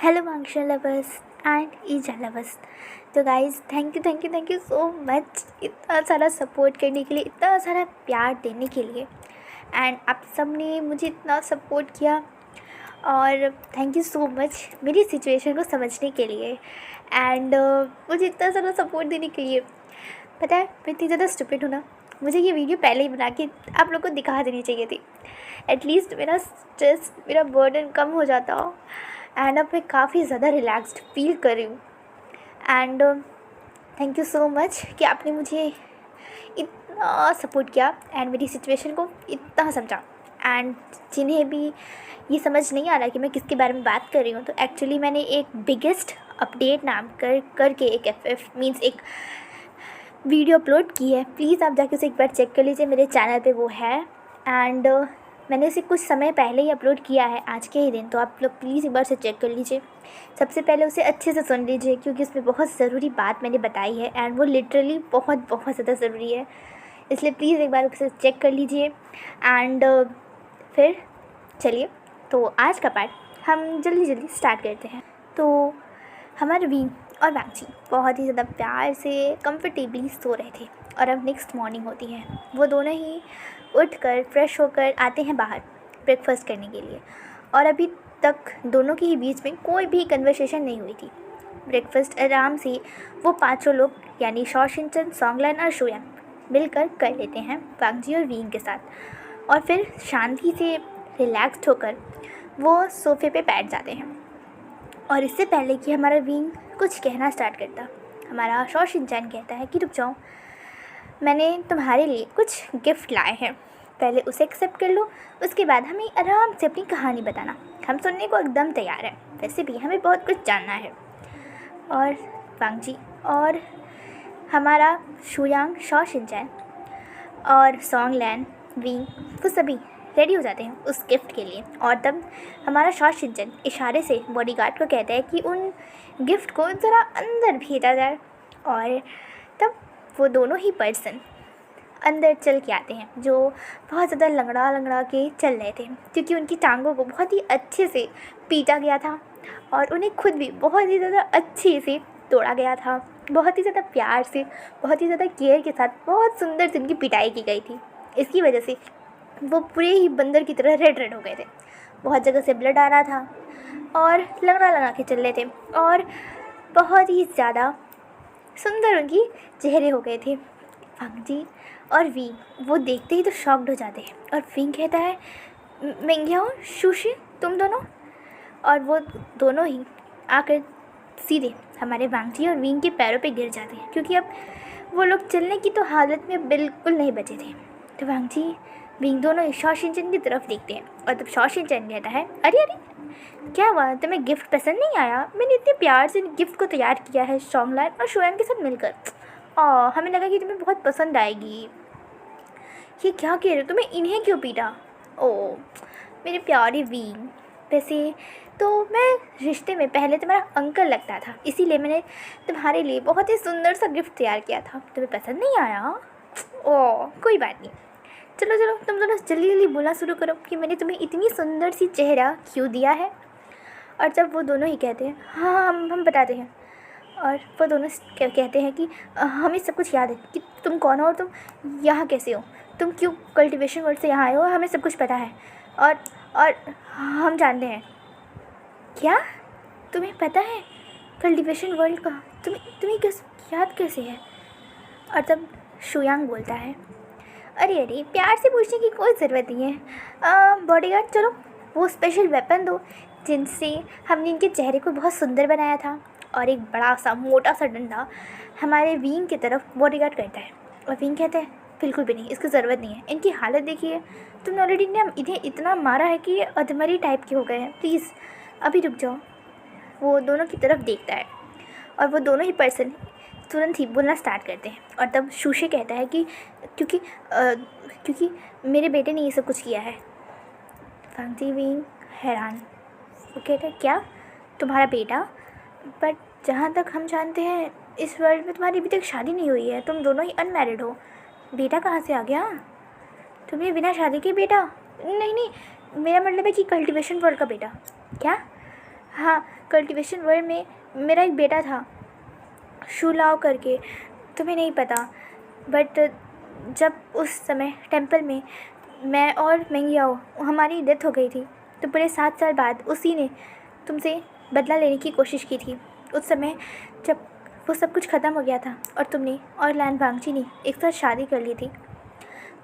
Hello function lovers and Yizhan lovers. तो guys thank you so much इतना सारा support करने के लिए, इतना सारा प्यार देने के लिए। एंड आप सब ने मुझे इतना सपोर्ट किया और थैंक यू सो मच मेरी सिचुएशन को समझने के लिए एंड मुझे इतना सारा सपोर्ट देने के लिए। पता है मैं इतनी ज़्यादा स्टूपिड हूँ ना, मुझे ये वीडियो पहले ही बना के आप लोग को दिखा देनी चाहिए थी। एटलीस्ट मेरा स्ट्रेस, मेरा बर्डन कम हो जाता हो। एंड अब मैं काफ़ी ज़्यादा रिलैक्स्ड फील कर रही हूँ। And thank you so much कि आपने मुझे इतना सपोर्ट किया एंड मेरी सिचुएशन को इतना समझा। एंड जिन्हें भी ये समझ नहीं आ रहा कि मैं किसके बारे में बात कर रही हूँ, तो एक्चुअली मैंने एक बिगेस्ट अपडेट नाम करके एक FF मीन्स एक वीडियो अपलोड की है। प्लीज़ आप जाके उसे एक बार चेक कर लीजिए, मेरे चैनल पे वो है। एंड मैंने इसे कुछ समय पहले ही अपलोड किया है, आज के ही दिन, तो आप लोग प्लीज़ एक बार से चेक कर लीजिए। सबसे पहले उसे अच्छे से सुन लीजिए क्योंकि उसमें बहुत ज़रूरी बात मैंने बताई है एंड वो लिटरली बहुत बहुत ज़्यादा ज़रूरी है, इसलिए प्लीज़ एक बार उसे चेक कर लीजिए। एंड फिर चलिए, तो आज का पार्ट हम जल्दी स्टार्ट करते हैं। तो हमारे वीन और वांगची बहुत ही ज़्यादा प्यार से कंफर्टेबली सो रहे थे और अब नेक्स्ट मॉर्निंग होती है। वो दोनों ही उठकर फ्रेश होकर आते हैं बाहर ब्रेकफास्ट करने के लिए और अभी तक दोनों के ही बीच में कोई भी कन्वर्सेशन नहीं हुई थी। ब्रेकफास्ट आराम से वो पांचों लोग यानी शॉशिनचन, सॉन्गलान और शोयांग मिलकर कर लेते हैं वांगजी और वीन के साथ, और फिर शांति से रिलैक्स्ड होकर वो सोफ़े पे बैठ जाते हैं। और इससे पहले कि हमारा वीन कुछ कहना स्टार्ट करता, हमारा शॉशिनचन कहता है कि रुक जाओ, मैंने तुम्हारे लिए कुछ गिफ्ट लाए हैं, पहले उसे एक्सेप्ट कर लो, उसके बाद हमें आराम से अपनी कहानी बताना। हम सुनने को एकदम तैयार हैं, वैसे भी हमें बहुत कुछ जानना है। और वांगजी और हमारा शोयांग, शॉशिनचन और सॉन्गलैन, विंग, वो सभी रेडी हो जाते हैं उस गिफ्ट के लिए। और तब हमारा शॉशिनचन इशारे से बॉडीगार्ड को कहता है कि उन गिफ्ट को ज़रा अंदर भेजा जाए, और तब वो दोनों ही पर्सन अंदर चल के आते हैं जो बहुत ज़्यादा लंगड़ा के चल रहे थे क्योंकि उनकी टांगों को बहुत ही अच्छे से पीटा गया था और उन्हें खुद भी बहुत ही ज़्यादा अच्छे से तोड़ा गया था। बहुत ही ज़्यादा प्यार से, बहुत ही ज़्यादा केयर के साथ बहुत सुंदर से उनकी पिटाई की गई थी। इसकी वजह से वो पूरे ही बंदर की तरह रेड हो गए थे, बहुत जगह से ब्लड आ रहा था और लंगड़ा के चल रहे थे और बहुत ही ज़्यादा सुंदर उनकी चेहरे हो गए थे। वांगजी और विंग वो देखते ही तो शॉक्ड हो जाते हैं और विंग कहता है मेंग्याओ, शुशी, तुम दोनों। और वो दोनों ही आकर सीधे हमारे वांगजी और विंग के पैरों पे गिर जाते हैं क्योंकि अब वो लोग चलने की तो हालत में बिल्कुल नहीं बचे थे। तो वांगजी, विंग दोनों ही शॉशिनचन की तरफ देखते हैं और तब शॉशिनचन कहता है अरे क्या हुआ, तुम्हें गिफ्ट पसंद नहीं आया? मैंने इतने प्यार से गिफ्ट को तैयार किया है सॉन्गलान और शोयांग के साथ मिलकर, और हमें लगा कि तुम्हें बहुत पसंद आएगी। ये क्या कह रहे हो, तुम्हें इन्हें क्यों पीटा? ओह मेरे प्यारे वीन, वैसे तो मैं रिश्ते में पहले तुम्हारा अंकल लगता था, इसीलिए मैंने तुम्हारे लिए बहुत ही सुंदर सा गिफ्ट तैयार किया था, तुम्हें पसंद नहीं आया? ओह कोई बात नहीं, चलो तुम दोनों जल्दी बोलना शुरू करो कि मैंने तुम्हें इतनी सुंदर सी चेहरा क्यों दिया है। और जब वो दोनों ही कहते हैं हाँ हम बताते हैं, और वो दोनों कहते हैं कि हमें सब कुछ याद है कि तुम कौन हो और तुम यहाँ कैसे हो, तुम क्यों कल्टीवेशन वर्ल्ड से यहाँ आए हो, हमें सब कुछ पता है और हम जानते हैं। क्या तुम्हें पता है कल्टीवेशन वर्ल्ड का? तुम्हें याद कैसे है? और तब शोयांग बोलता है अरे प्यार से पूछने की कोई ज़रूरत नहीं है, बॉडीगार्ड चलो वो स्पेशल वेपन दो जिनसे हमने इनके चेहरे को बहुत सुंदर बनाया था। और एक बड़ा सा मोटा सा डंडा हमारे विंग की तरफ बॉडीगार्ड करता है और विंग कहता है बिल्कुल भी नहीं, इसकी ज़रूरत नहीं है, इनकी हालत देखिए, तुमने ऑलरेडी इन्हें इतना मारा है कि ये अधमरी टाइप के हो गए हैं, प्लीज़ अभी रुक जाओ। वो दोनों की तरफ देखता है और वो दोनों ही पर्सन तुरंत ही बोलना स्टार्ट करते हैं। और तब शुशी कहता है कि क्योंकि मेरे बेटे ने ये सब कुछ किया है। वांगजी विंग हैरान, वो कहते हैं क्या तुम्हारा बेटा? बट जहाँ तक हम जानते हैं इस वर्ल्ड में तुम्हारी अभी तक शादी नहीं हुई है, तुम दोनों ही अनमैरिड हो, बेटा कहाँ से आ गया? तुम्हें बिना शादी के बेटा? नहीं, मेरा मतलब है कि कल्टीवेशन वर्ल्ड का बेटा। क्या? हाँ, कल्टीवेशन वर्ल्ड में मेरा एक बेटा था, शूलाओ करके, तुम्हें नहीं पता। बट जब उस समय टेंपल में मैं और मेंगियाओ हमारी डेथ हो गई थी, तो पूरे 7 साल बाद उसी ने तुमसे बदला लेने की कोशिश की थी। उस समय जब वो सब कुछ ख़त्म हो गया था और तुमने और लैन वांगची ने एक साथ शादी कर ली थी,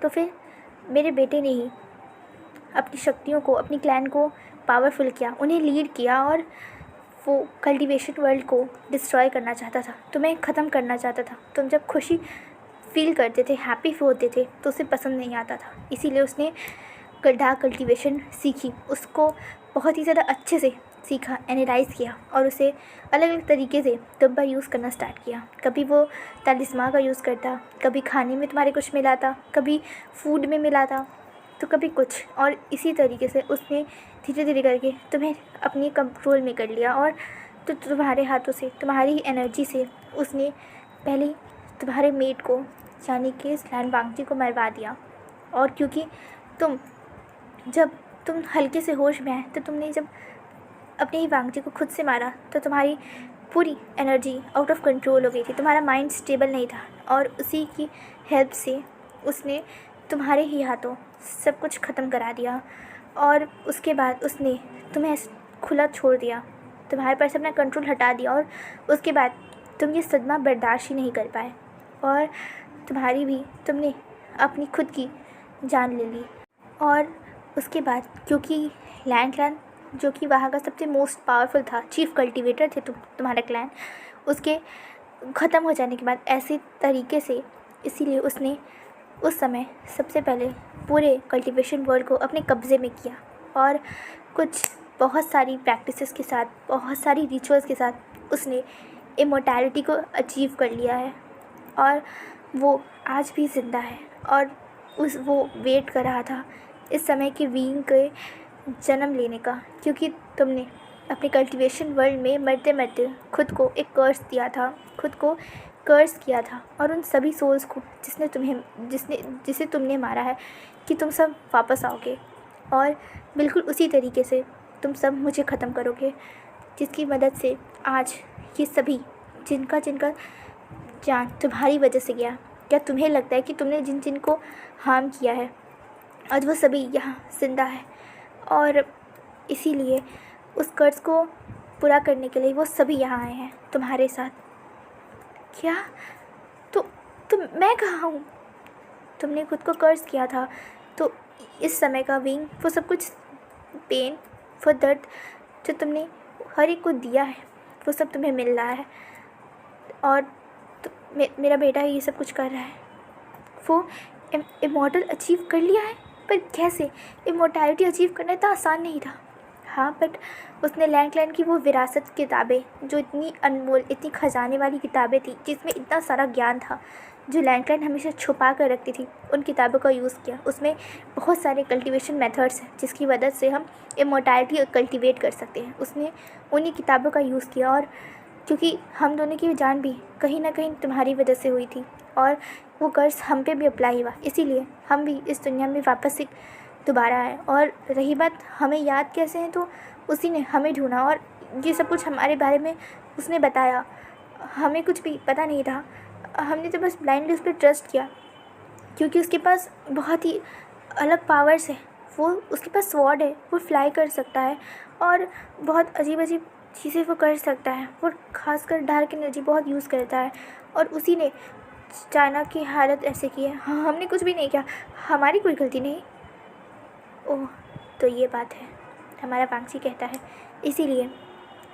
तो फिर मेरे बेटे ने ही अपनी शक्तियों को, अपनी क्लैन को पावरफुल किया, उन्हें लीड किया, और वो कल्टीवेशन वर्ल्ड को डिस्ट्रॉय करना चाहता था, तुम्हें ख़त्म करना चाहता था। तुम जब खुशी फील करते थे, हैप्पी होते थे, तो उसे पसंद नहीं आता था। इसीलिए उसने डार्क कल्टीवेशन सीखी, उसको बहुत ही ज़्यादा अच्छे से सीखा, एनालाइज़ किया, और उसे अलग अलग तरीके से डब्बा यूज़ करना स्टार्ट किया। कभी वो तालिस्मा का यूज़ करता, कभी खाने में तुम्हारे कुछ मिलाता, कभी फूड में मिलाता, तो कभी कुछ, और इसी तरीके से उसने धीरे धीरे करके तुम्हें अपनी कंट्रोल में कर लिया। और तो तुम्हारे हाथों से, तुम्हारी ही एनर्जी से उसने पहले तुम्हारे मेट को, यानी कि लैन वांगची को मरवा दिया। और क्योंकि जब तुम हल्के से होश में आए, तो तुमने जब अपने ही वांगची को खुद से मारा, तो तुम्हारी पूरी एनर्जी आउट ऑफ कंट्रोल हो गई थी, तुम्हारा माइंड स्टेबल नहीं था, और उसी की हेल्प से उसने तुम्हारे ही हाथों सब कुछ ख़त्म करा दिया। और उसके बाद उसने तुम्हें खुला छोड़ दिया, तुम्हारे पर से अपना कंट्रोल हटा दिया, और उसके बाद तुम ये सदमा बर्दाश्त ही नहीं कर पाए, और तुमने अपनी खुद की जान ले ली। और उसके बाद क्योंकि लैन क्लैन, जो कि वहाँ का सबसे मोस्ट पावरफुल था, चीफ कल्टीवेटर थे तुम्हारा क्लैन, उसके ख़त्म हो जाने के बाद ऐसे तरीके से, इसीलिए उसने उस समय सबसे पहले पूरे कल्टीवेशन वर्ल्ड को अपने कब्ज़े में किया, और कुछ बहुत सारी प्रैक्टिसेस के साथ, बहुत सारी रिचुअल्स के साथ उसने इमोर्टैलिटी को अचीव कर लिया है। और वो आज भी ज़िंदा है, और वो वेट कर रहा था इस समय के वीइंग के जन्म लेने का, क्योंकि तुमने अपने कल्टीवेशन वर्ल्ड में मरते मरते खुद को एक कर्स दिया था, खुद को कर्स किया था, और उन सभी सोल्स को जिसे तुमने मारा है, कि तुम सब वापस आओगे, और बिल्कुल उसी तरीके से तुम सब मुझे ख़त्म करोगे, जिसकी मदद से आज ये सभी जिनका जान तुम्हारी वजह से गया, क्या तुम्हें लगता है कि तुमने जिन को हार्म किया है, आज वो सभी यहाँ ज़िंदा है, और इसीलिए उस कर्ज को पूरा करने के लिए वो सभी यहाँ आए हैं तुम्हारे साथ। क्या? तो मैं कहाँ हूँ? तुमने खुद को कर्ज किया था, तो इस समय का विंग, वो सब कुछ पेन, वो दर्द जो तुमने हर एक को दिया है, वो सब तुम्हें मिल रहा है, और मेरा बेटा ये सब कुछ कर रहा है। वो इमॉर्टल अचीव कर लिया है, पर कैसे? इमॉर्टैलिटी अचीव करना इतना आसान नहीं था। हाँ, बट उसने लैन क्लैन की वो विरासत किताबें, जो इतनी अनमोल, इतनी ख़जाने वाली किताबें थी, जिसमें इतना सारा ज्ञान था, जो लैन क्लैन हमेशा छुपा कर रखती थी, उन किताबों का यूज़ किया। उसमें बहुत सारे कल्टीवेशन मेथड्स हैं, जिसकी मदद से हम इमॉर्टैलिटी कल्टीवेट कर सकते हैं। उसने उन्हीं किताबों का यूज़ किया, और क्योंकि हम दोनों की जान भी कहीं ना कहीं तुम्हारी वजह से हुई थी, और वो कर्ज हम पे भी अप्लाई हुआ, इसीलिए हम भी इस दुनिया में वापस से दोबारा आए। और रही बात हमें याद कैसे हैं, तो उसी ने हमें ढूंढा, और ये सब कुछ हमारे बारे में उसने बताया। हमें कुछ भी पता नहीं था, हमने तो बस ब्लाइंडली उस पर ट्रस्ट किया, क्योंकि उसके पास बहुत ही अलग पावर्स है। उसके पास स्वॉर्ड है, वो फ्लाई कर सकता है, और बहुत अजीब अजीब चीज़ें वो कर सकता है। वो खासकर डार्क एनर्जी बहुत यूज़ करता है, और उसी ने चाइना की हालत ऐसे की है। हाँ, हमने कुछ भी नहीं किया, हमारी कोई गलती नहीं। ओह, तो ये बात है, हमारा वांगची कहता है। इसीलिए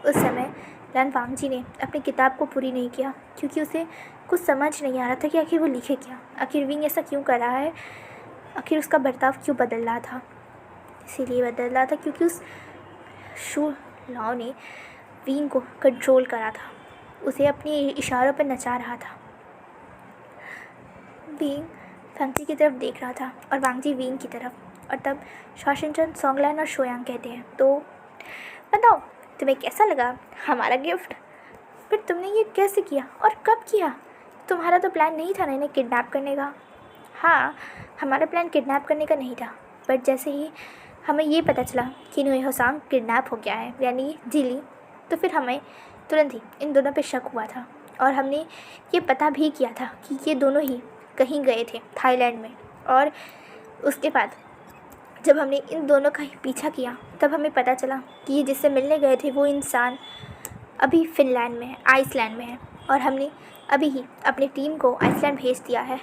उस समय लैन वांगची ने अपनी किताब को पूरी नहीं किया, क्योंकि उसे कुछ समझ नहीं आ रहा था कि आखिर वो लिखे क्या, आखिर विंग ऐसा क्यों कर रहा है, आखिर उसका बर्ताव क्यों बदल रहा था। इसीलिए बदल रहा था क्योंकि उस शू लाओ ने विंग को कंट्रोल करा था, उसे अपने इशारों पर नचा रहा था। विंग वांगची की तरफ देख रहा था, और वांगची विंग की तरफ, और तब शॉशिनचन, सोंगलैन और शोयांग कहते हैं, तो बताओ तुम्हें कैसा लगा हमारा गिफ्ट? फिर तुमने ये कैसे किया और कब किया? तुम्हारा तो प्लान नहीं था ना इन्हें किडनैप करने का। हाँ, हमारा प्लान किडनैप करने का नहीं था, बट जैसे ही हमें ये पता चला कि नुई होसांग किडनैप हो गया है, यानी जिली, तो फिर हमें तुरंत ही इन दोनों पे शक हुआ था और हमने ये पता भी किया था कि ये दोनों ही कहीं गए थे थाईलैंड में। और उसके बाद जब हमने इन दोनों का ही पीछा किया तब हमें पता चला कि ये जिससे मिलने गए थे वो इंसान अभी फ़िनलैंड में है, आइसलैंड में है, और हमने अभी ही अपनी टीम को आइसलैंड भेज दिया है।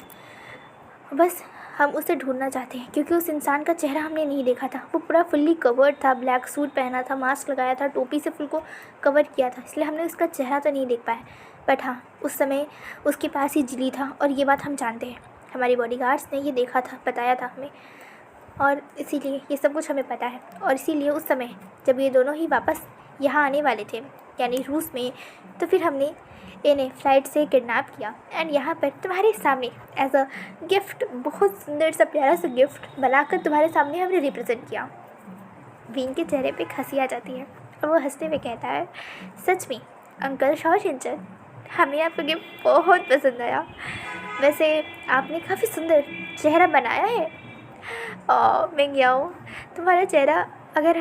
बस हम उसे ढूंढना चाहते हैं क्योंकि उस इंसान का चेहरा हमने नहीं देखा था। वो पूरा फुल्ली कवर्ड था, ब्लैक सूट पहना था, मास्क लगाया था, टोपी से फुल को कवर किया था, इसलिए हमने उसका चेहरा तो नहीं देख पाए। बट हाँ, उस समय उसके पास ही जिली था और ये बात हम जानते हैं। हमारी बॉडीगार्ड्स ने ये देखा था, बताया था हमें, और इसीलिए ये सब कुछ हमें पता है। और इसीलिए उस समय जब ये दोनों ही वापस यहाँ आने वाले थे यानी रूस में, तो फिर हमने इन्हें फ़्लाइट से किडनैप किया एंड यहाँ पर तुम्हारे सामने एज अ गिफ्ट, बहुत सुंदर सा प्यारा सा गिफ्ट बनाकर तुम्हारे सामने हमने रिप्रेजेंट किया। विंग के चेहरे पे हंसी आ जाती है और वो हंसते हुए कहता है, सच में अंकल शॉशिंचर, हमें आपका गिफ्ट बहुत पसंद आया। वैसे आपने काफ़ी सुंदर चेहरा बनाया है। और मैं क्या हूँ, तुम्हारा चेहरा अगर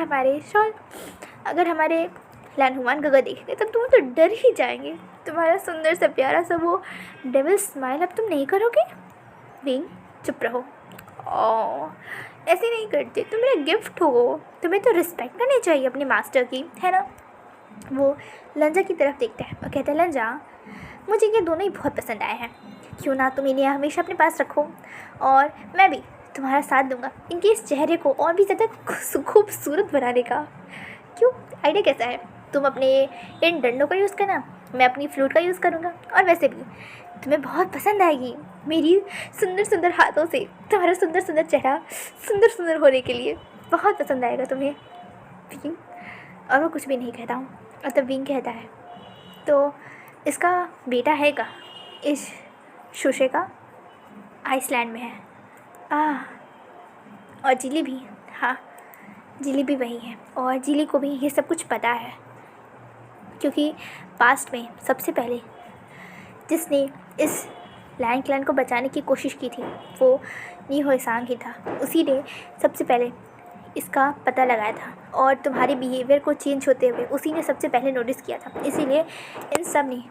हमारे लैंडहुमान गगा देखेंगे तब तुम तो डर ही जाएंगे। तुम्हारा सुंदर सा प्यारा सा वो डेविल स्माइल अब तुम नहीं करोगे। विंग चुप रहो, ऐसे नहीं करते, तुम मेरा गिफ्ट हो, तुम्हें तो रिस्पेक्ट करनी चाहिए अपने मास्टर की, है ना। वो लंजा की तरफ देखता है और कहता है, लंजा मुझे ये दोनों ही बहुत पसंद आए हैं, क्यों ना तुम इन्हें हमेशा अपने पास रखो और मैं भी तुम्हारा साथ दूंगा इनके इस चेहरे को और भी ज़्यादा खूबसूरत बनाने का। क्यों, आइडिया कैसा है? तुम अपने इन डंडों का यूज़ करना, मैं अपनी फ्लूट का यूज़ करूँगा, और वैसे भी तुम्हें बहुत पसंद आएगी मेरी सुंदर सुंदर हाथों से तुम्हारा सुंदर सुंदर चेहरा सुंदर सुंदर होने के लिए बहुत पसंद आएगा तुम्हें। विंग, और वो कुछ भी नहीं कहता हूँ। और तब विंग कहता है, तो इसका बेटा है का इस शोशे का आइसलैंड में है। और जिली भी, हाँ जिली भी वही है, और जिली को भी ये सब कुछ पता है क्योंकि पास्ट में सबसे पहले जिसने इस लैंड क्लैन को बचाने की कोशिश की थी वो नी होएसांग ही था। उसी ने सबसे पहले इसका पता लगाया था और तुम्हारे बिहेवियर को चेंज होते हुए उसी ने सबसे पहले नोटिस किया था। इसीलिए इन सब ने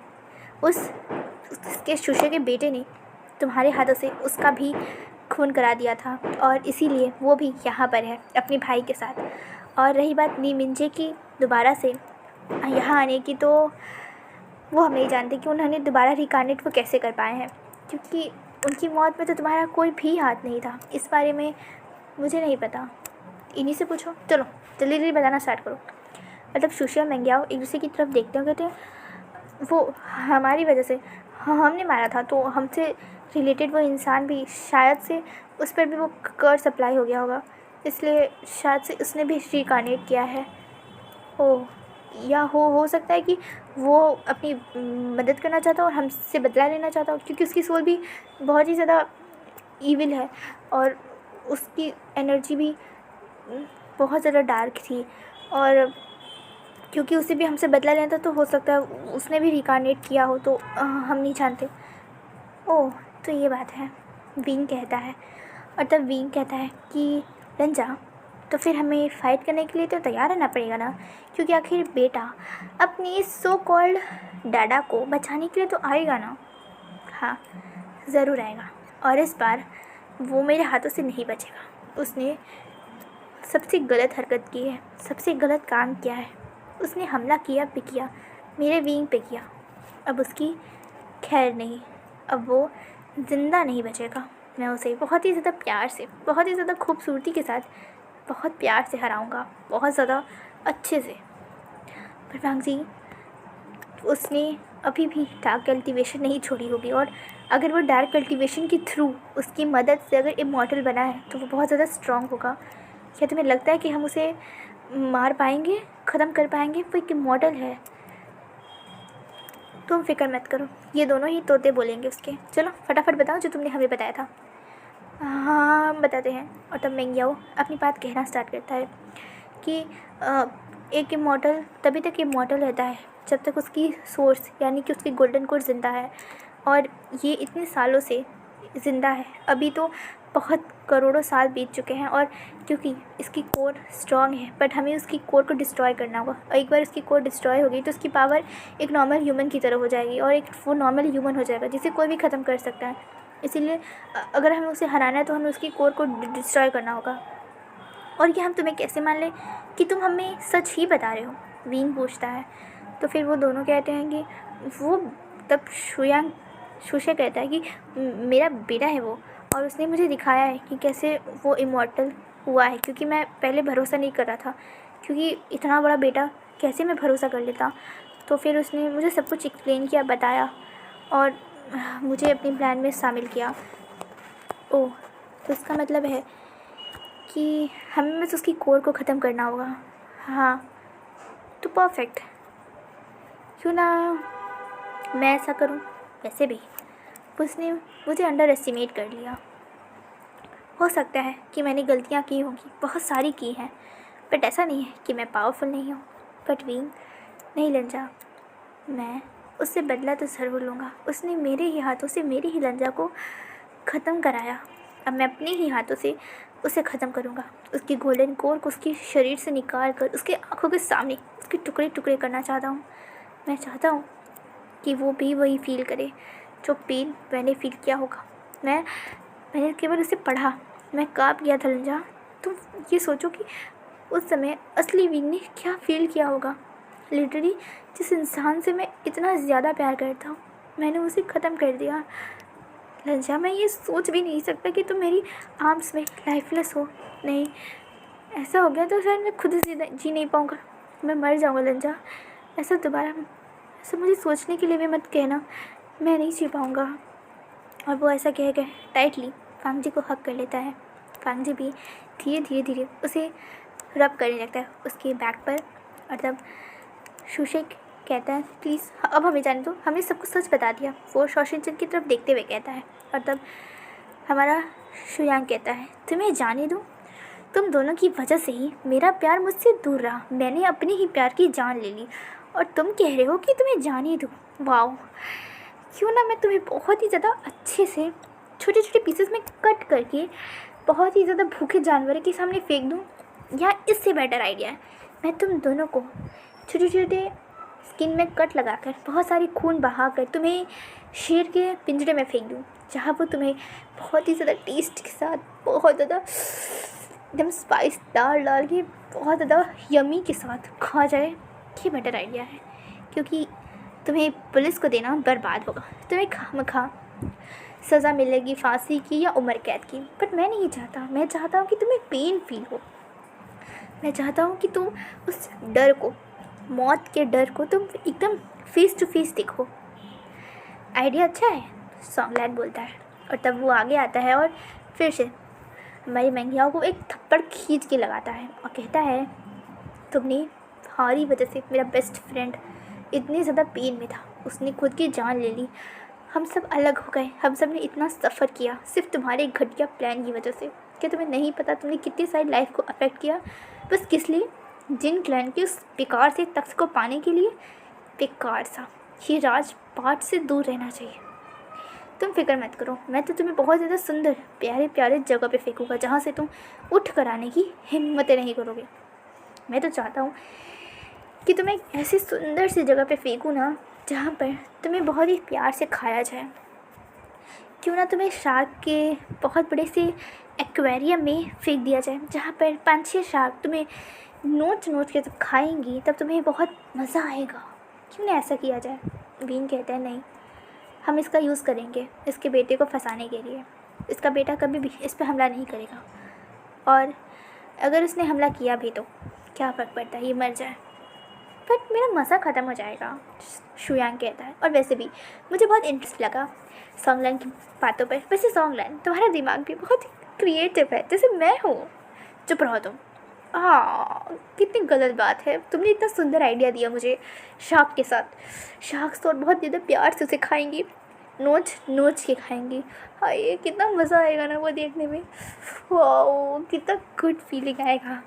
उसके शूशे के बेटे ने तुम्हारे हाथों से उसका भी खून करा दिया था और इसीलिए वो भी यहाँ पर है अपने भाई के साथ। और रही बात नी मिंजे की दोबारा से यहाँ आने की, तो वो हम नहीं जानते कि उन्होंने दोबारा रिकार्नेट वो कैसे कर पाए हैं, क्योंकि उनकी मौत में तो तुम्हारा कोई भी हाथ नहीं था। इस बारे में मुझे नहीं पता, इन्हीं से पूछो। चलो जल्दी जल्दी बताना स्टार्ट करो। मतलब शूशी और मेंग्याओ एक दूसरे की तरफ देखते हो, कहते हैं वो हमारी वजह से हमने मारा था, तो हमसे रिलेटेड वो इंसान भी शायद से उस पर भी वो कर्स अप्लाई हो गया होगा, इसलिए शायद से उसने भी रिकार्नेट किया है। ओह, या हो सकता है कि वो अपनी मदद करना चाहता हो और हमसे बदला लेना चाहता हो, क्योंकि उसकी सोल भी बहुत ही ज़्यादा ईविल है और उसकी एनर्जी भी बहुत ज़्यादा डार्क थी। और क्योंकि उसे भी हमसे बदला लेना था, तो हो सकता है उसने भी रिकार्नेट किया हो, तो हम नहीं जानते। ओह, तो ये बात है, विंग कहता है। और तब विंग कहता है कि रंजा, तो फिर हमें फ़ाइट करने के लिए तो तैयार रहना पड़ेगा ना, क्योंकि आखिर बेटा अपनी सो कॉल्ड डाडा को बचाने के लिए तो आएगा ना। हाँ ज़रूर आएगा, और इस बार वो मेरे हाथों से नहीं बचेगा। उसने सबसे गलत हरकत की है, सबसे गलत काम किया है। उसने हमला किया पे किया, मेरे विंग पे किया, अब उसकी खैर नहीं, अब वो ज़िंदा नहीं बचेगा। मैं उसे बहुत ही ज़्यादा प्यार से, बहुत ही ज़्यादा खूबसूरती के साथ, बहुत प्यार से हराऊंगा, बहुत ज़्यादा अच्छे से। पर भांग जी, उसने अभी भी डार्क कल्टीवेशन नहीं छोड़ी होगी, और अगर वो डार्क कल्टीवेशन के थ्रू उसकी मदद से अगर इमॉर्टल बना है तो वो बहुत ज़्यादा स्ट्रॉन्ग होगा। क्या तुम्हें लगता है कि हम उसे मार पाएंगे, ख़त्म कर पाएंगे? वो एक इमॉर्टल है। तुम फिक्र मत करो, ये दोनों ही तोते बोलेंगे उसके। चलो फटाफट बताओ जो तुमने हमें बताया था। हाँ हम बताते हैं। और तब मेंग्याओ अपनी बात कहना स्टार्ट करता है कि एक इमॉर्टल तभी तक इमॉर्टल रहता है जब तक उसकी सोर्स यानी कि उसकी गोल्डन कोर ज़िंदा है, और ये इतने सालों से ज़िंदा है। अभी तो बहुत करोड़ों साल बीत चुके हैं, और क्योंकि इसकी कोर स्ट्रॉन्ग है, बट हमें उसकी कोर को डिस्ट्रॉय करना होगा। और एक बार उसकी कोर डिस्ट्रॉय होगी तो उसकी पावर एक नॉर्मल ह्यूमन की तरह हो जाएगी, और एक वो नॉर्मल ह्यूमन हो जाएगा जिसे कोई भी ख़त्म कर सकता है। इसीलिए अगर हमें उसे हराना है तो हमें उसकी कोर को डिस्ट्रॉय करना होगा। और ये हम तुम्हें कैसे मान लें कि तुम हमें सच ही बता रहे हो, वीन पूछता है। तो फिर वो दोनों कहते हैं कि वो, तब शुशे कहता है कि मेरा बेटा है वो, और उसने मुझे दिखाया है कि कैसे वो इमॉर्टल हुआ है, क्योंकि मैं पहले भरोसा नहीं कर रहा था, क्योंकि इतना बड़ा बेटा कैसे मैं भरोसा कर लेता। तो फिर उसने मुझे सब कुछ एक्सप्लेन किया, बताया, और मुझे अपने प्लान में शामिल किया। ओह, तो इसका मतलब है कि हमें बस उसकी कोर को ख़त्म करना होगा। हाँ, तो परफेक्ट, क्यों ना मैं ऐसा करूं। वैसे भी उसने मुझे अंडर एस्टिमेट कर लिया। हो सकता है कि मैंने गलतियां की होंगी, बहुत सारी की हैं, बट ऐसा नहीं है कि मैं पावरफुल नहीं हूँ। बट वीन, नहीं लंजा, मैं उससे बदला तो ज़रूर लूँगा। उसने मेरे ही हाथों से मेरी ही लंजा को ख़त्म कराया, अब मैं अपने ही हाथों से उसे ख़त्म करूँगा। उसकी गोल्डन कोर को उसके शरीर से निकाल कर उसके आँखों के सामने उसके टुकड़े टुकड़े करना चाहता हूँ। मैं चाहता हूँ कि वो भी वही फील करे जो पेन मैंने फील किया होगा। मैंने केवल उसे पढ़ा, मैं काँप गया था लंजा। तुम ये सोचो कि उस समय असली वीन ने क्या फील किया होगा। लिटरली जिस इंसान से मैं इतना ज़्यादा प्यार करता हूँ, मैंने उसे ख़त्म कर दिया। लंजा, मैं ये सोच भी नहीं सकता कि तुम मेरी आर्म्स में लाइफलेस हो। नहीं, ऐसा हो गया तो शायद मैं खुद से जी नहीं पाऊँगा, मैं मर जाऊँगा लंजा। ऐसा मुझे सोचने के लिए भी मत कहना, मैं नहीं जी पाऊँगा। और वो ऐसा कह के टाइटली फांगजी को हक कर लेता है। फांगजी भी धीरे धीरे उसे रब करने लगता है उसके बैक पर। और तब शुशे कहता है, प्लीज़ अब हमें जाने दो, हमने सबको सच बता दिया। वो शॉशिंचन की तरफ देखते हुए कहता है। और तब हमारा शुयांग कहता है, तुम्हें जाने दो, तुम दोनों की वजह से ही मेरा प्यार मुझसे दूर रहा। मैंने अपने ही प्यार की जान ले ली और तुम कह रहे हो कि तुम्हें जाने दो। वाओ, क्यों ना मैं तुम्हें बहुत ही ज़्यादा अच्छे से छोटे छोटे पीसेस में कट करके बहुत ही ज़्यादा भूखे जानवरों के सामने फेंक दूँ, या इससे बेटर आइडिया है मैं तुम दोनों को छोटे छोटे स्किन में कट लगाकर बहुत सारी खून बहाकर तुम्हें शेर के पिंजरे में फेंक दूँ, जहाँ वो तुम्हें बहुत ही ज़्यादा टेस्ट के साथ, बहुत ज़्यादा एकदम स्पाइस डाल के बहुत ज़्यादा यमी के साथ खा जाए। ये बेटर आइडिया है, क्योंकि तुम्हें पुलिस को देना बर्बाद होगा, तुम्हें खामखा सज़ा मिलेगी फांसी की या उम्र कैद की। बट मैं नहीं चाहता, मैं चाहता हूँ कि तुम्हें पेन फील हो। मैं चाहता हूँ कि तुम उस डर को, मौत के डर को तुम एकदम फेस टू फेस देखो। आइडिया अच्छा है, सॉन्गलैंड बोलता है। और तब वो आगे आता है और फिर से हमारी मैंगियाओं को एक थप्पड़ खींच के लगाता है और कहता है, तुमने हमारी वजह से, मेरा बेस्ट फ्रेंड इतनी ज़्यादा पेन में था, उसने खुद की जान ले ली, हम सब अलग हो गए, हम सब ने इतना सफ़र किया सिर्फ तुम्हारे घटिया प्लान की वजह से। क्या तुम्हें नहीं पता तुमने कितनी सारी लाइफ को अफेक्ट किया, बस किस लिए? जिन क्लैन के उस बेकार से तख्त को पाने के लिए। बेकार सा, ये राजपाट से दूर रहना चाहिए। तुम फिक्र मत करो, मैं तो तुम्हें बहुत ज़्यादा सुंदर प्यारे प्यारे जगह पे फेंकूँगा जहाँ से तुम उठ कर आने की हिम्मतें नहीं करोगे। मैं तो चाहता हूँ कि तुम्हें एक ऐसी सुंदर सी जगह पे फेंकूँ ना, जहाँ पर तुम्हें बहुत ही प्यार से खाया जाए। क्यों ना तुम्हें शार्क के बहुत बड़े से एक्वेरियम में फेंक दिया जाए, जहाँ पर 5-6 शार्क तुम्हें नोच नोच के जब खाएंगी तब तुम्हें बहुत मज़ा आएगा। क्यों ना ऐसा किया जाए? बीन कहता है, नहीं, हम इसका यूज़ करेंगे इसके बेटे को फंसाने के लिए। इसका बेटा कभी भी इस पर हमला नहीं करेगा, और अगर उसने हमला किया भी तो क्या फ़र्क पड़ता है, ये मर जाए, बट मेरा मज़ा ख़त्म हो जाएगा, शुयांग कहता है। और वैसे भी मुझे बहुत इंटरेस्ट लगा सॉन्गलैंड की बातों पर। वैसे सॉन्गलैंड, तुम्हारा दिमाग भी बहुत क्रिएटिव है, जैसे मैं हूँ। चुप रहो तुम। हाँ, कितनी गलत बात है, तुमने इतना सुंदर आइडिया दिया मुझे शार्क के साथ। शार्क्स तो और बहुत ज़्यादा प्यार से उसे खाएंगी, नोच नोच के खाएंगी। हाँ, ये कितना मज़ा आएगा ना वो देखने में। वाओ, कितना गुड फीलिंग आएगा।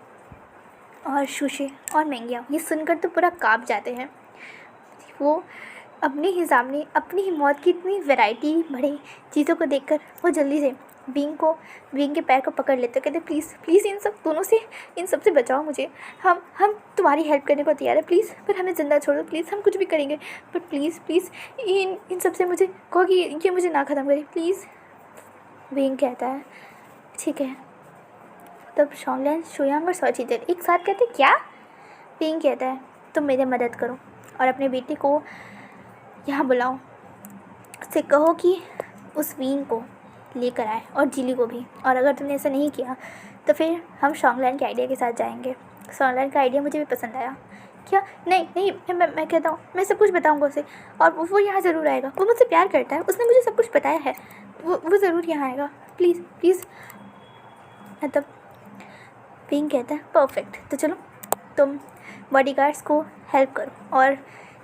और शुशे और मैंगिया ये सुनकर तो पूरा काँप जाते हैं। वो अपने ही सामने अपनी ही मौत की इतनी वैरायटी बड़ी चीज़ों को देखकर वो जल्दी से विंग के पैर को पकड़ लेते, कहते प्लीज़ प्लीज़ इन सब से बचाओ मुझे, हम तुम्हारी हेल्प करने को तैयार है, प्लीज़ पर हमें ज़िंदा छोड़ दो, प्लीज़ हम कुछ भी करेंगे, बट प्लीज़ प्लीज़ इन सब से मुझे कहो कि ये मुझे ना ख़त्म करे प्लीज़। विंग कहता है ठीक है। तब शॉन्गलैन, शुयांग और सॉचितर एक साथ कहते क्या? विंग कहता है तुम मेरी मदद करो और अपने बेटे को यहाँ बुलाओ, उससे कहो कि उस विंग को लेकर आए और जिली को भी, और अगर तुमने ऐसा नहीं किया तो फिर हम शॉन्गलैन के आइडिया के साथ जाएंगे। शॉन्गलैन का आइडिया मुझे भी पसंद आया। क्या? नहीं नहीं, मैं कहता हूँ मैं सब कुछ बताऊँगा उसे, और वो यहाँ ज़रूर आएगा, वो मुझसे प्यार करता है, उसने मुझे सब कुछ बताया है, वो ज़रूर यहाँ आएगा, प्लीज़ प्लीज़। मतलब विंग कहता है परफेक्ट, तो चलो तुम बॉडीगार्ड्स को हेल्प करो, और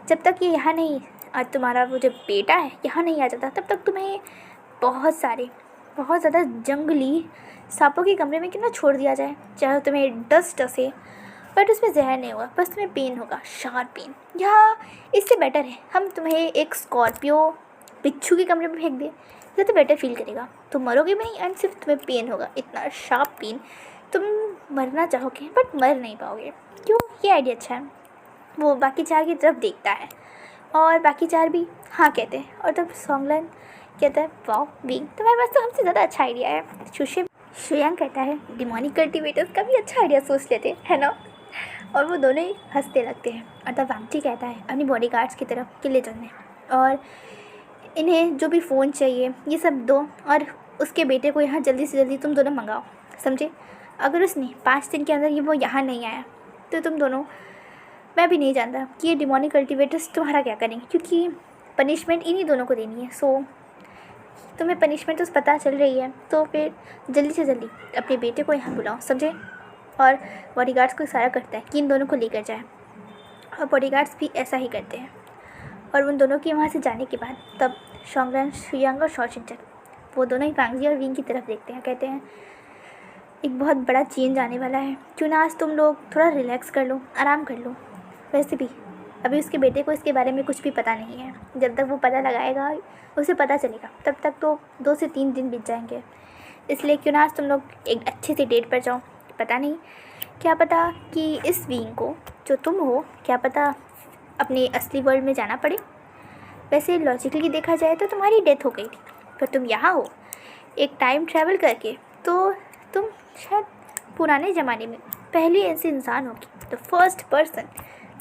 जब तक ये यहाँ नहीं, आज तुम्हारा वो जो बेटा है यहाँ नहीं आ जाता, तब तक तुम्हें बहुत ज़्यादा जंगली सांपों के कमरे में क्यों ना छोड़ दिया जाए, चाहे तुम्हें डस्ट डसे बट उसमें जहर नहीं होगा, बस तुम्हें पेन होगा, शार्प पेन। या इससे बेटर है हम तुम्हें एक स्कॉर्पियो बिच्छू के कमरे में फेंक दें, ये तो बेटर फील करेगा, तुम मरोगे भी नहीं एंड सिर्फ तुम्हें पेन होगा, इतना शार्प पेन, तुम मरना चाहोगे बट मर नहीं पाओगे। क्यों? ये आइडिया अच्छा है। वो बाकी चार की तरफ देखता है और बाकी चार भी हाँ कहते हैं, और तब शॉन्गलैन कहता है वाओ विंग, तुम्हारे पास तो हमसे ज़्यादा अच्छा आइडिया है। शुयांग कहता है डिमोनिक कल्टीवेटर्स का भी अच्छा आइडिया सोच लेते है ना, और वो दोनों ही हंसते लगते हैं। और तब वांगची कहता है अपनी बॉडीगार्ड्स की तरफ किले चलने, और इन्हें जो भी फ़ोन चाहिए ये सब दो, और उसके बेटे को यहाँ जल्दी से जल्दी तुम दोनों मंगाओ, समझे? अगर उसने 5 दिन के अंदर ये वो यहाँ नहीं आया तो तुम दोनों, मैं भी नहीं जानता कि ये डिमोनिक कल्टीवेटर्स तुम्हारा क्या करेंगे, क्योंकि पनिशमेंट इन्हीं दोनों को देनी है। सो तुम्हें पनिशमेंट तो पता चल रही है, तो फिर जल्दी से जल्दी अपने बेटे को यहाँ बुलाओ, समझे? और बॉडीगार्ड्स को इशारा करता है कि इन दोनों को लेकर जाए, और बॉडीगार्ड्स भी ऐसा ही करते हैं। और उन दोनों के वहाँ से जाने के बाद तब शॉन्गलैन, शुयांग और शॉचितर वो दोनों ही वांगजी और विंग की तरफ देखते हैं, कहते हैं एक बहुत बड़ा चेंज आने वाला है, क्यों ना आज तुम लोग थोड़ा रिलैक्स कर लो, आराम कर लो। वैसे भी अभी उसके बेटे को इसके बारे में कुछ भी पता नहीं है, जब तक वो पता लगाएगा उसे पता चलेगा तब तक तो 2 से 3 दिन बीत जाएंगे, इसलिए क्यों ना आज तुम लोग एक अच्छे से डेट पर जाओ। पता नहीं, क्या पता कि इस विंग को जो तुम हो, क्या पता अपने असली वर्ल्ड में जाना पड़े। वैसे लॉजिकली देखा जाए तो तुम्हारी डेथ हो गई थी, पर तुम यहाँ हो एक टाइम ट्रैवल करके, तो तुम शायद पुराने ज़माने में पहले ऐसे इंसान होगी, the first person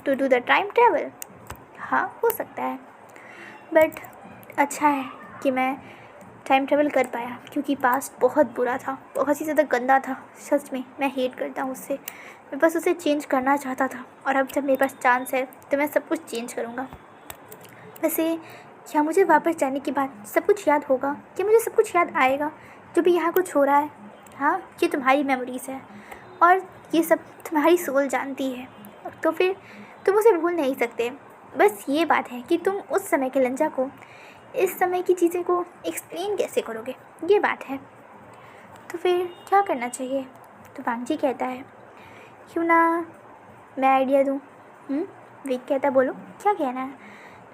to do the time travel. हाँ हो सकता है, बट अच्छा है कि मैं टाइम ट्रैवल कर पाया, क्योंकि पास्ट बहुत बुरा था, बहुत ही ज़्यादा गंदा था, सच में मैं हेट करता हूँ उससे, मैं बस उसे चेंज करना चाहता था, और अब जब मेरे पास चांस है तो मैं सब कुछ चेंज करूँगा। वैसे क्या मुझे वापस जाने के बाद सब कुछ याद होगा? क्या मुझे सब कुछ याद आएगा जो भी यहाँ कुछ हो रहा है? हाँ, ये तुम्हारी मेमोरीज़ है और ये सब तुम्हारी सोल जानती है, तो फिर तुम उसे भूल नहीं सकते। बस ये बात है कि तुम उस समय के लंजा को इस समय की चीज़ें को एक्सप्लेन कैसे करोगे, ये बात है। तो फिर क्या करना चाहिए? तो वांगजी कहता है क्यों ना मैं आइडिया दूँ। विक कहता बोलो क्या कहना है?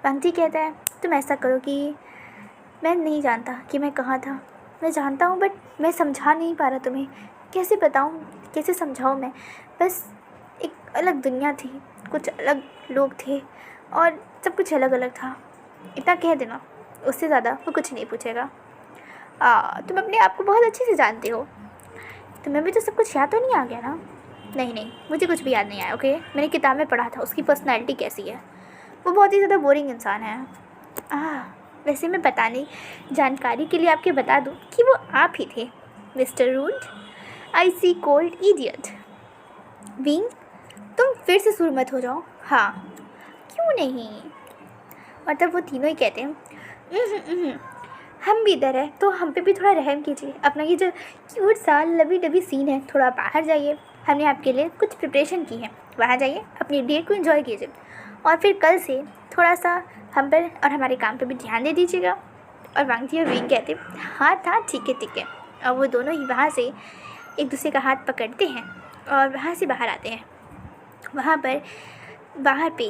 वांगजी कहता है तुम ऐसा करो कि मैं नहीं जानता कि मैं कहाँ था, मैं जानता हूँ बट मैं समझा नहीं पा रहा तुम्हें, कैसे बताऊँ, कैसे समझाऊँ मैं। बस एक अलग दुनिया थी, कुछ अलग लोग थे और सब कुछ अलग अलग था, इतना कह देना, उससे ज़्यादा वो कुछ नहीं पूछेगा। तुम अपने आप को बहुत अच्छे से जानते हो, तुम्हें भी तो सब कुछ याद तो नहीं आ गया ना? नहीं नहीं, मुझे कुछ भी याद नहीं आया। ओके, मैंने किताब में पढ़ा था उसकी पर्सनैलिटी कैसी है, वो बहुत ही ज़्यादा बोरिंग इंसान है। वैसे मैं बताने जानकारी के लिए आपके बता दूं कि वो आप ही थे मिस्टर रूड, आई सी कोल्ड इडियट। विंग तुम फिर से सुर मत हो जाओ। हाँ क्यों नहीं? और तब वो तीनों ही कहते हैं हम भी इधर है तो हम पे भी थोड़ा रहम कीजिए, अपना ये जो क्यूट सा लवी डबी सीन है थोड़ा बाहर जाइए, हमने आपके लिए कुछ प्रिपरेशन की है, वहाँ जाइए अपनी डेट को एंजॉय कीजिए और फिर कल से थोड़ा सा हम पर और हमारे काम पे भी ध्यान दे दीजिएगा। और वांगजी और विंग कहते हाँ था ठीक है। और वो दोनों ही वहाँ से एक दूसरे का हाथ पकड़ते हैं और वहाँ से बाहर आते हैं। वहाँ पर बाहर पे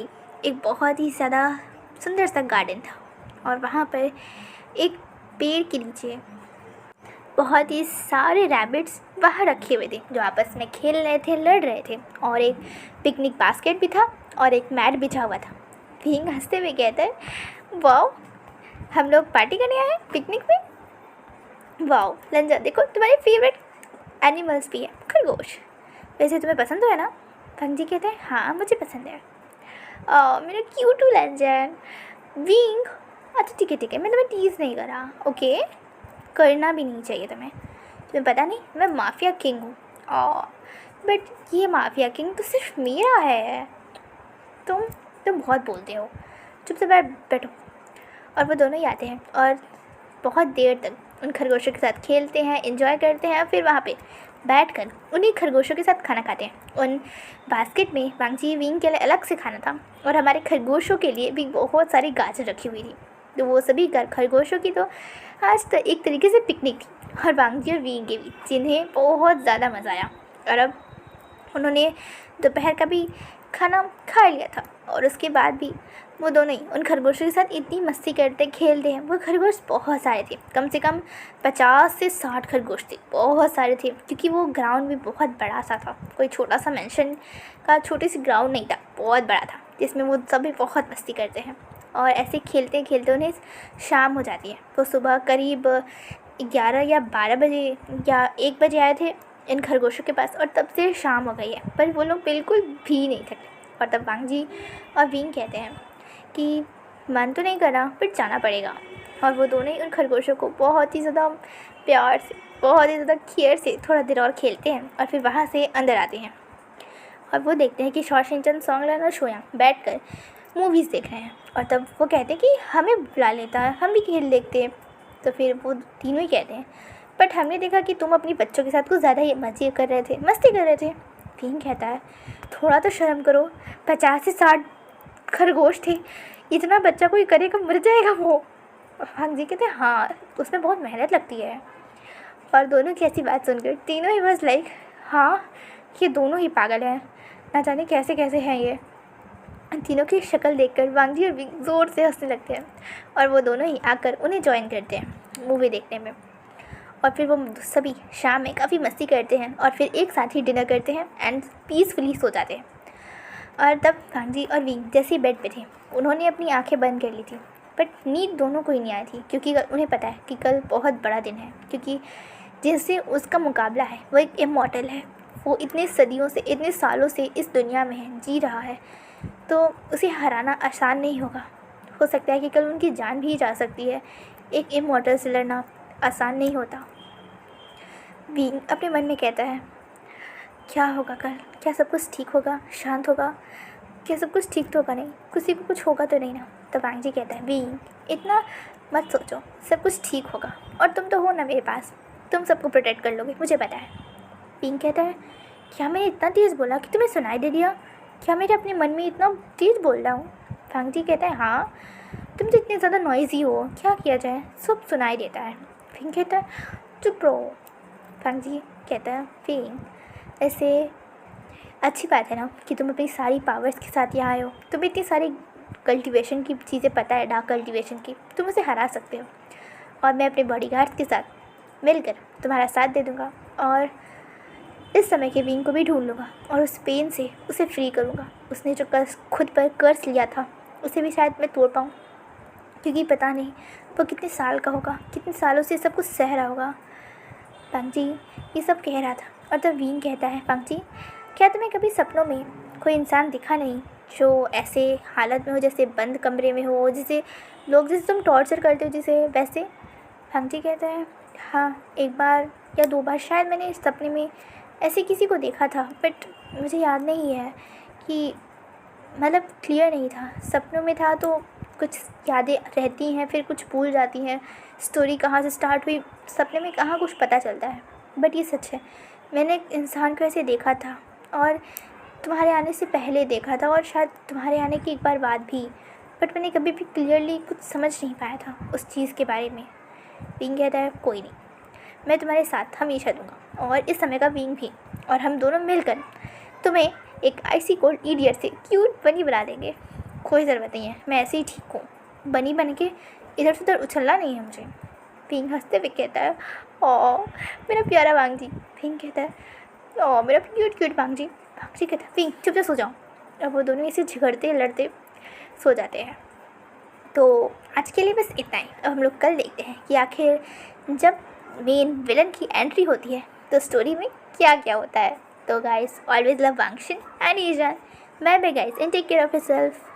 एक बहुत ही ज़्यादा सुंदर सा गार्डन था और वहाँ पर एक पेड़ के नीचे बहुत ही सारे रैबिट्स वहाँ रखे हुए थे जो आपस में खेल रहे थे, लड़ रहे थे, और एक पिकनिक बास्केट भी था और एक मैट बिछा हुआ था। भींग हंसते हुए कहता है, वाओ, हम लोग पार्टी करने आए हैं पिकनिक में। वाओ लंजा, देखो तुम्हारे फेवरेट एनिमल्स भी है, खरगोश। वैसे तुम्हें पसंद तो है ना? भंग जी कहते हैं, हाँ मुझे पसंद है। मेरा क्यूटू लंजन। विंग, अच्छा ठीक है, मैं तुम्हें टीज़ नहीं करा, ओके? करना भी नहीं चाहिए तुम्हें पता नहीं मैं माफिया किंग हूँ। बट ये माफिया किंग तो सिर्फ मेरा है। तुम बहुत बोलते हो, चुप से बैठो। और वो दोनों ही आते हैं और बहुत देर तक उन खरगोशों के साथ खेलते हैं, एंजॉय करते हैं, और फिर वहाँ पे बैठकर उन्हीं खरगोशों के साथ खाना खाते हैं। उन बास्केट में वांगजी विंग के लिए अलग से खाना था और हमारे खरगोशों के लिए भी बहुत सारी गाजर रखी हुई थी। तो वो सभी खरगोशों की तो आज तो एक तरीके से पिकनिक थी, और वांगजी और विंग के भी, जिन्हें बहुत ज़्यादा मज़ा आया। और अब उन्होंने दोपहर का भी खाना खा लिया था, और उसके बाद भी वो दोनों ही उन खरगोशों के साथ इतनी मस्ती करते खेलते हैं। वो खरगोश बहुत सारे थे, कम से कम 50 से 60 खरगोश थे, बहुत सारे थे, क्योंकि वो ग्राउंड भी बहुत बड़ा सा था। कोई छोटा सा मेंशन का छोटी सी ग्राउंड नहीं था, बहुत बड़ा था, जिसमें वो सभी बहुत मस्ती करते हैं। और ऐसे खेलते खेलते उन्हें शाम हो जाती है। वो सुबह करीब 11 या 12 बजे या 1 बजे आए थे इन खरगोशों के पास, और तब से शाम हो गई है, पर वो लोग बिल्कुल भी नहीं थके। और तब वांगजी और विंग कहते हैं कि मन तो नहीं करा, पर जाना पड़ेगा। और वो दोनों ही उन खरगोशों को बहुत ही ज़्यादा प्यार से, बहुत ही ज़्यादा केयर से थोड़ा देर और खेलते हैं, और फिर वहाँ से अंदर आते हैं। और वो देखते हैं कि शॉशेंचन सॉन्गलैंड और शोयांग बैठकर मूवीज़ देख रहे हैं। और तब वो कहते हैं कि हमें बुला लेता है, हम भी खेल देखते हैं। तो फिर वो तीनों ही कहते हैं, बट हमने देखा कि तुम अपनी बच्चों के साथ कुछ ज़्यादा ही मज़े कर रहे थे, मस्ती कर रहे थे। विंग कहता है, थोड़ा तो शर्म करो, 50 से 60 खरगोश थे, इतना बच्चा कोई करेगा, मर जाएगा वो। वांगजी कहते हैं, हाँ उसमें बहुत मेहनत लगती है। और दोनों की ऐसी बात सुनकर तीनों ही बस लाइक, हाँ ये दोनों ही पागल हैं, ना जाने कैसे कैसे हैं ये। तीनों की शक्ल देखकर वांगजी और विंग ज़ोर से हंसने लगते हैं, और वो दोनों ही आकर उन्हें ज्वाइन करते हैं मूवी देखने में। और फिर वो सभी शाम में काफ़ी मस्ती करते हैं, और फिर एक साथ ही डिनर करते हैं एंड पीसफुली सो जाते हैं। और तब वांगजी और विंग जैसे ही बेड पे थे, उन्होंने अपनी आंखें बंद कर ली थी, बट नींद दोनों को ही नहीं आई थी, क्योंकि उन्हें पता है कि कल बहुत बड़ा दिन है, क्योंकि जिससे उसका मुकाबला है वो एक इमॉर्टल है। वो इतने सदियों से, इतने सालों से इस दुनिया में है, जी रहा है, तो उसे हराना आसान नहीं होगा। हो सकता है कि कल उनकी जान भी जा सकती है। एक इमॉर्टल से लड़ना आसान नहीं होता। विंग अपने मन में कहता है, क्या होगा कल? क्या सब कुछ ठीक होगा, शांत होगा? क्या सब कुछ ठीक तो होगा नहीं? किसी को कुछ होगा तो नहीं ना? तो वांगजी कहता है, विंग इतना मत सोचो, सब कुछ ठीक होगा, और तुम तो हो ना मेरे पास, तुम सबको प्रोटेक्ट कर लोगे, मुझे पता है। विंग कहता है, क्या मैंने इतना तेज़ बोला कि तुम्हें सुनाई दे दिया? क्या मेरे अपने मन में इतना तेज़ बोल रहा हूँ? वांगजी कहता है, हाँ तुम तो इतने ज़्यादा नॉइज़ी हो, क्या किया जाए, सब सुनाई देता है। विंग कहता है, चुप रहो। वांगजी कहता है, विंग ऐसे अच्छी बात है ना कि तुम अपनी सारी पावर्स के साथ यहाँ आए हो, तुम्हें इतनी सारी कल्टीवेशन की चीज़ें पता है, डार्क कल्टीवेशन की, तुम उसे हरा सकते हो, और मैं अपने बॉडीगार्ड्स के साथ मिलकर तुम्हारा साथ दे दूँगा, और इस समय के विंग को भी ढूंढ लूँगा, और उस पेन से उसे फ्री करूँगा। उसने जो खुद पर कर्ज लिया था, उसे भी शायद मैं तोड़ पाऊँ, क्योंकि पता नहीं वो कितने साल का होगा, कितने सालों से सब कुछ सह रहा होगा। वांगजी ये सब कह रहा था, और तब विंग कहता है, वांगजी क्या तुम्हें कभी सपनों में कोई इंसान दिखा नहीं जो ऐसे हालत में हो, जैसे बंद कमरे में हो, जिसे लोग, जैसे तुम टॉर्चर करते हो जिसे, वैसे? वांगजी कहता है, हाँ 1 बार या 2 बार शायद मैंने इस सपने में ऐसे किसी को देखा था, बट मुझे याद नहीं है कि, मतलब क्लियर नहीं था। सपनों में था तो कुछ यादें रहती हैं, फिर कुछ भूल जाती हैं, स्टोरी कहाँ से स्टार्ट हुई सपने में कहाँ कुछ पता चलता है। बट ये सच है, मैंने एक इंसान को ऐसे देखा था, और तुम्हारे आने से पहले देखा था, और शायद तुम्हारे आने की 1 बार बाद भी, बट मैंने कभी भी क्लियरली कुछ समझ नहीं पाया था उस चीज़ के बारे में। विंग कहता है, कोई नहीं, मैं तुम्हारे साथ हमेशा दूंगा, और इस समय का विंग भी, और हम दोनों मिलकर तुम्हें एक आईसी कोल्ड इडियट से क्यूट बनी बना देंगे। कोई ज़रूरत नहीं है, मैं ऐसे ही ठीक हूँ, बनी बन के इधर से उधर उछलना नहीं है मुझे। पिंक हंसते हुए कहता है, ओ मेरा प्यारा वांग जी। पिंक कहता है, ओ मेरा क्यूट क्यूट वांग जी। वांग जी कहता है, पिंक चुप से सो जाओ। अब वो दोनों इसे झगड़ते लड़ते सो जाते हैं। तो आज के लिए बस इतना ही। अब हम लोग कल देखते हैं कि आखिर जब मेन विलन की एंट्री होती है तो स्टोरी में क्या क्या होता है। तो guys, always love Wangxian and Yizhan. Bye bye guys and take care of yourself.